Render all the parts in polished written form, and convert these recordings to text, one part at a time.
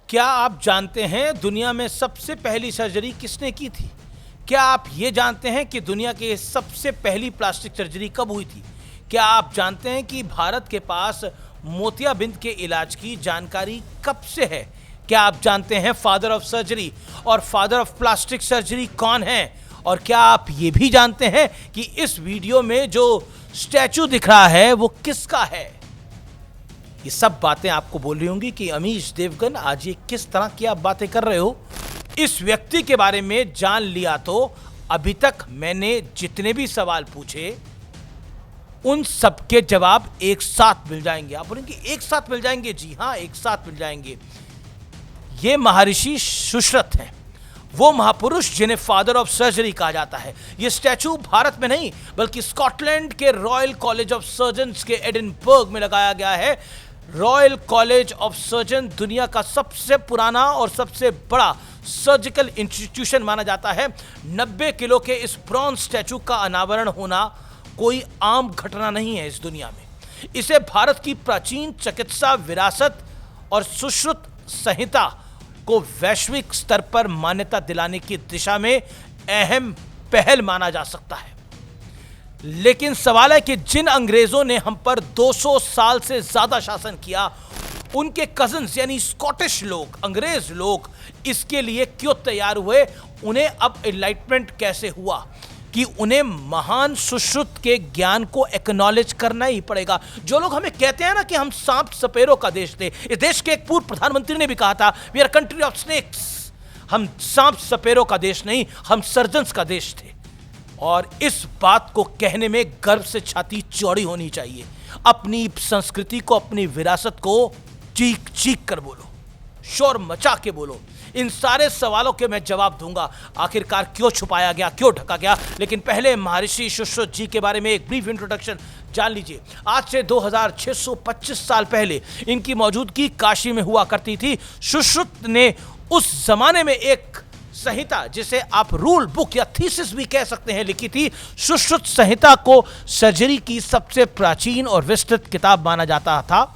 क्या आप जानते हैं दुनिया में सबसे पहली सर्जरी किसने की थी? क्या आप ये जानते हैं कि दुनिया की सबसे पहली प्लास्टिक सर्जरी कब हुई थी? क्या आप जानते हैं कि भारत के पास मोतियाबिंद के इलाज की जानकारी कब से है? क्या आप जानते हैं फादर ऑफ सर्जरी और फादर ऑफ प्लास्टिक सर्जरी कौन है? और क्या आप ये भी जानते हैं कि इस वीडियो में जो स्टैचू दिख रहा है वो किसका है? ये सब बातें आपको बोल रही होंगी कि अमीश देवगन आज ये किस तरह की आप बातें कर रहे हो। इस व्यक्ति के बारे में जान लिया तो अभी तक मैंने जितने भी सवाल पूछे उन सबके जवाब एक साथ मिल जाएंगे। आप बोलेंगे एक साथ मिल जाएंगे? जी हाँ, एक साथ मिल जाएंगे। ये महर्षि सुश्रुत हैं, वो महापुरुष जिन्हें फादर ऑफ सर्जरी कहा जाता है। ये स्टैचू भारत में नहीं बल्कि स्कॉटलैंड के रॉयल कॉलेज ऑफ सर्जन्स के एडिनबर्ग में लगाया गया है। रॉयल कॉलेज ऑफ सर्जन दुनिया का सबसे पुराना और सबसे बड़ा सर्जिकल इंस्टीट्यूशन माना जाता है। 90 किलो के इस ब्रॉन्ज स्टैचू का अनावरण होना कोई आम घटना नहीं है इस दुनिया में। इसे भारत की प्राचीन चिकित्सा विरासत और सुश्रुत संहिता को वैश्विक स्तर पर मान्यता दिलाने की दिशा में अहम पहल माना जा सकता है। लेकिन सवाल है कि जिन अंग्रेजों ने हम पर 200 साल से ज्यादा शासन किया, उनके कजिन्स यानी स्कॉटिश लोग, अंग्रेज लोग इसके लिए क्यों तैयार हुए? उन्हें अब एनलाइटमेंट कैसे हुआ कि उन्हें महान सुश्रुत के ज्ञान को एक्नॉलेज करना ही पड़ेगा। जो लोग हमें कहते हैं ना कि हम सांप सपेरों का देश थे, इस देश के एक पूर्व प्रधानमंत्री ने भी कहा था we are country of snakes. हम सांप सपेरों का देश नहीं, हम सर्जन्स का देश थे। और इस बात को कहने में गर्व से छाती चौड़ी होनी चाहिए। अपनी संस्कृति को, अपनी विरासत को चीख चीख कर बोलो, शोर मचा के बोलो। इन सारे सवालों के मैं जवाब दूंगा। आखिरकार क्यों छुपाया गया, क्यों ढका गया? लेकिन पहले महर्षि सुश्रुत जी के बारे में एक ब्रीफ इंट्रोडक्शन जान लीजिए। आज से 2625 साल पहले इनकी मौजूदगी काशी में हुआ करती थी। सुश्रुत ने उस जमाने में एक संहिता, जिसे आप रूल बुक या थीसिस भी कह सकते हैं, लिखी थी। सुश्रुत संहिता को सर्जरी की सबसे प्राचीन और विस्तृत किताब माना जाता था।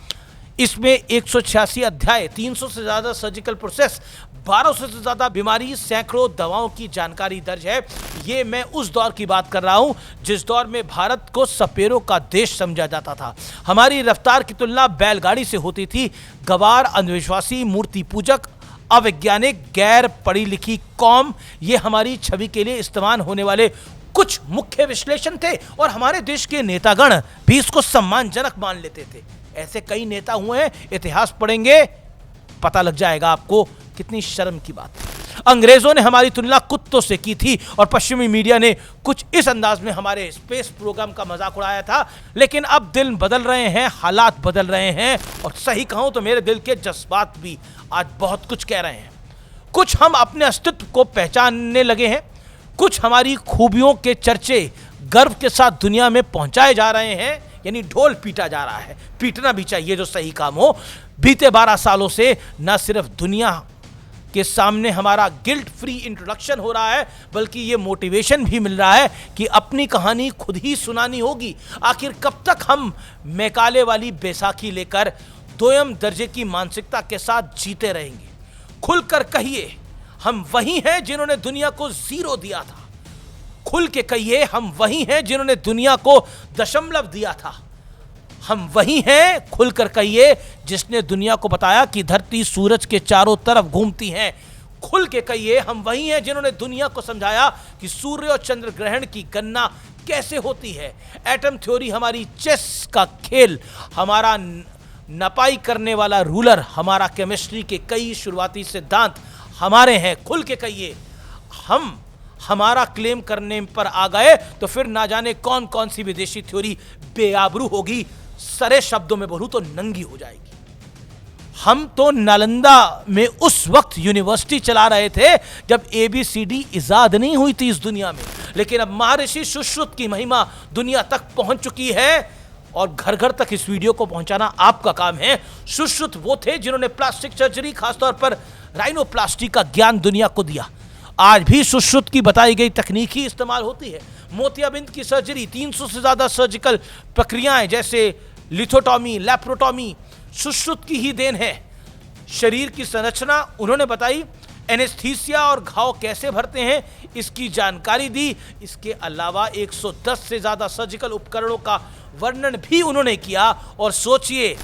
इसमें 186 अध्याय, 300 से ज्यादा सर्जिकल प्रोसेस, 1200 से ज्यादा बीमारी, सैकड़ों दवाओं की जानकारी दर्ज है। ये मैं उस दौर की बात कर रहा हूं जिस दौर में भारत को सपेरों का देश समझा जाता था। हमारी रफ्तार की तुलना बैलगाड़ी से होती थी। गवार, अंधविश्वासी, मूर्ति पूजक, अवैज्ञानिक, गैर पढ़ी लिखी कौम, ये हमारी छवि के लिए इस्तेमाल होने वाले कुछ मुख्य विश्लेषण थे। और हमारे देश के नेतागण भी इसको सम्मानजनक मान लेते थे। ऐसे कई नेता हुए हैं, इतिहास पढ़ेंगे पता लग जाएगा आपको। कितनी शर्म की बात है। अंग्रेजों ने हमारी तुलना कुत्तों से की थी और पश्चिमी मीडिया ने कुछ इस अंदाज में हमारे स्पेस प्रोग्राम का मजाक उड़ाया था। लेकिन अब दिन बदल रहे हैं, हालात बदल रहे हैं, और सही कहूं तो मेरे दिल के जज्बात भी आज बहुत कुछ कह रहे हैं। कुछ हम अपने अस्तित्व को पहचानने लगे हैं, कुछ हमारी खूबियों के चर्चे गर्व के साथ दुनिया में पहुंचाए जा रहे हैं। यानी ढोल पीटा जा रहा है, पीटना भी चाहिए जो सही काम हो। बीते 12 सालों से न सिर्फ दुनिया के सामने हमारा गिल्ट फ्री इंट्रोडक्शन हो रहा है, बल्कि ये मोटिवेशन भी मिल रहा है कि अपनी कहानी खुद ही सुनानी होगी। आखिर कब तक हम मैकाले वाली बैसाखी लेकर दोयम दर्जे की मानसिकता के साथ जीते रहेंगे? खुलकर कहिए, हम वही हैं जिन्होंने दुनिया को 0 दिया था। खुल के कहिए, हम वही हैं जिन्होंने दुनिया को दशमलव दिया था। हम वही हैं, खुलकर कहिए, जिसने दुनिया को बताया कि धरती सूरज के चारों तरफ घूमती है। खुल के कहिए, हम वही हैं जिन्होंने दुनिया को समझाया कि सूर्य और चंद्र ग्रहण की गणना कैसे होती है। एटम थ्योरी हमारी चेस का खेल, हमारा नपाई करने वाला रूलर, हमारा केमिस्ट्री के कई शुरुआती सिद्धांत हमारे हैं। खुल के कहिए, हम हमारा क्लेम करने पर आ गए तो फिर ना जाने कौन कौन सी विदेशी थ्योरी बेआबरू होगी। सरे शब्दों में बोलूं तो नंगी हो जाएगी। हम तो नालंदा में उस वक्त यूनिवर्सिटी चला रहे थे जब ABCD इजाद नहीं हुई थी इस दुनिया में। लेकिन अब महर्षि सुश्रुत की महिमा दुनिया तक पहुंच चुकी है और घर घर तक इस वीडियो को पहुंचाना आपका काम है। सुश्रुत वो थे जिन्होंने प्लास्टिक सर्जरी, खासतौर पर राइनोप्लास्टी का ज्ञान दुनिया को दिया। आज भी सुश्रुत की बताई गई तकनीक ही इस्तेमाल होती है। मोतियाबिंद की सर्जरी, 300 से ज्यादा सर्जिकल प्रक्रियाएं जैसे लिथोटॉमी, लैप्रोटॉमी सुश्रुत की ही देन है। शरीर की संरचना उन्होंने बताई, एनेस्थीसिया और घाव कैसे भरते हैं इसकी जानकारी दी। इसके अलावा 110 से ज्यादा सर्जिकल उपकरणों का वर्णन भी उन्होंने किया। और सोचिए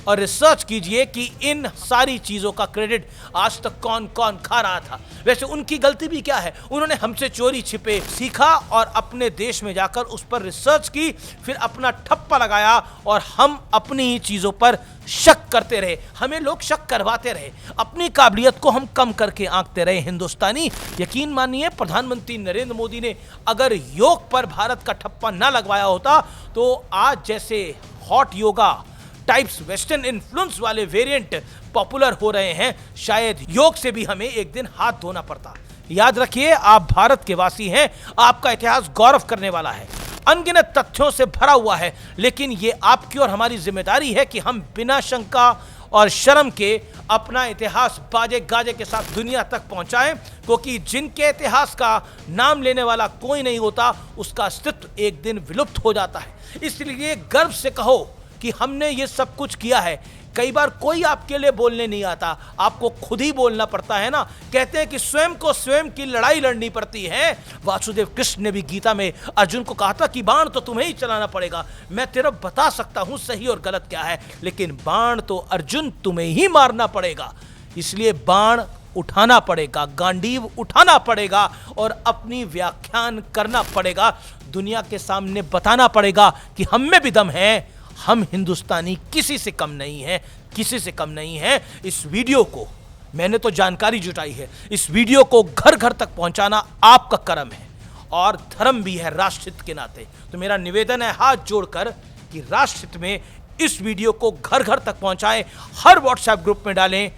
और रिसर्च कीजिए कि इन सारी चीजों का क्रेडिट आज तक कौन कौन खा रहा था। वैसे उनकी गलती भी क्या है, उन्होंने हमसे चोरी छिपे सीखा और अपने देश में जाकर उस पर रिसर्च की, फिर अपना ठप्पा लगाया और हम अपनी ही चीजों पर शक करते रहे, हमें लोग शक करवाते रहे, अपनी काबिलियत को हम कम करके आंकते रहे। हिंदुस्तानी, यकीन मानिए प्रधानमंत्री नरेंद्र मोदी ने अगर योग पर भारत का ठप्पा ना लगवाया होता तो आज जैसे hot yoga types western influence वाले वेरिएंट पॉपुलर हो रहे हैं, शायद योग से भी हमें एक दिन हाथ धोना पड़ता। याद रखिए, आप भारत के वासी हैं, आपका इतिहास गौरव करने वाला है, अनगिनत तथ्यों से भरा हुआ है, लेकिन ये आपकी और हमारी जिम्मेदारी है कि हम बिना शंका और शर्म के अपना इतिहास बाजे गाजे के साथ दुनिया तक पहुंचाएं, क्योंकि जिनके इतिहास का नाम लेने वाला कोई नहीं होता, उसका अस्तित्व एक दिन विलुप्त हो जाता है। इसलिए गर्व से कहो कि हमने ये सब कुछ किया है। कई बार कोई आपके लिए बोलने नहीं आता, आपको खुद ही बोलना पड़ता है ना। कहते हैं कि स्वयं को स्वयं की लड़ाई लड़नी पड़ती है। वासुदेव कृष्ण ने भी गीता में अर्जुन को कहा था कि बाण तो तुम्हें ही चलाना पड़ेगा, मैं तेरा बता सकता हूं सही और गलत क्या है, लेकिन बाण तो अर्जुन तुम्हें ही मारना पड़ेगा। इसलिए बाण उठाना पड़ेगा, गांडीव उठाना पड़ेगा और अपनी व्याख्यान करना पड़ेगा, दुनिया के सामने बताना पड़ेगा कि हम में भी दम है, हम हिंदुस्तानी किसी से कम नहीं हैं, किसी से कम नहीं हैं। इस वीडियो को मैंने तो जानकारी जुटाई है, इस वीडियो को घर घर तक पहुंचाना आपका कर्म है और धर्म भी है राष्ट्रहित के नाते। तो मेरा निवेदन है हाथ जोड़कर कि राष्ट्रहित में इस वीडियो को घर घर तक पहुंचाएं, हर व्हाट्सएप ग्रुप में डालें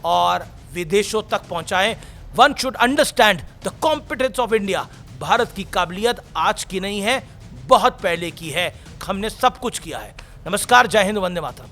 और विदेशों तक पहुंचाएं। One should understand the competence of India. Bharat की काबिलियत आज की नहीं है, बहुत पहले की है, हमने सब कुछ किया है। नमस्कार, जय हिंद, वंदे मातरम।